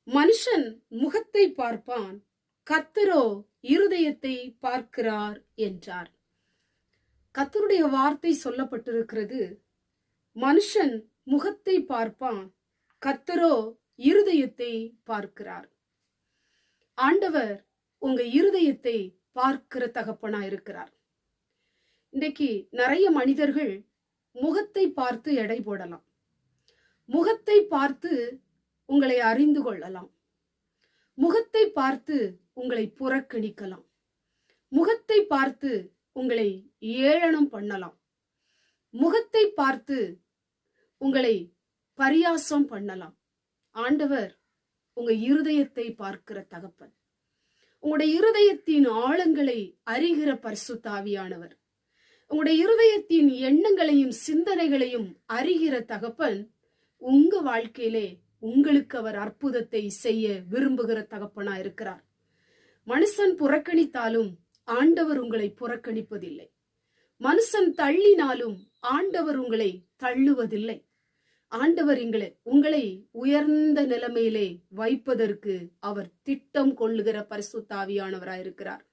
மனுஷன் முகத்தை பார்ப்பான், கர்த்தரோ இருதயத்தை பார்க்கிறார் என்றார். கர்த்தருடைய வார்த்தை சொல்லப்பட்டிருக்கிறது. மனுஷன் முகத்தை பார்ப்பான், கர்த்தரோ இருதயத்தை பார்க்கிறார். ஆண்டவர் உங்க இருதயத்தை பார்க்கிற தகப்பனா இருக்கிறார். இன்றைக்கு நிறைய மனிதர்கள் முகத்தை பார்த்து எடை போடலாம், முகத்தை பார்த்து உங்களை அறிந்து கொள்ளலாம், முகத்தை பார்த்து உங்களை புறக்கணிக்கலாம், முகத்தை பார்த்து உங்களை ஏளனம் பண்ணலாம், முகத்தை பார்த்து உங்களை பரியாசம் பண்ணலாம். ஆண்டவர் உங்க இருதயத்தை பார்க்கிற தகப்பன், உங்களுடைய இருதயத்தின் ஆழங்களை அறிகிற பரிசுத்த ஆவியானவர், உங்களுடைய இருதயத்தின் எண்ணங்களையும் சிந்தனைகளையும் அறிகிற தகப்பன் உங்க வாழ்க்கையிலே உங்களுக்கு அவர் அற்புதத்தை செய்ய விரும்புகிற தகப்பனா இருக்கிறார். மனுஷன் புறக்கணித்தாலும் ஆண்டவர் உங்களை புறக்கணிப்பதில்லை. மனுஷன் தள்ளினாலும் ஆண்டவர் உங்களை தள்ளுவதில்லை. ஆண்டவர் உங்களை உயர்ந்த நிலைமையிலே வைப்பதற்கு அவர் திட்டம் கொள்ளுகிற பரிசுத்த ஆவியானவராயிருக்கிறார்.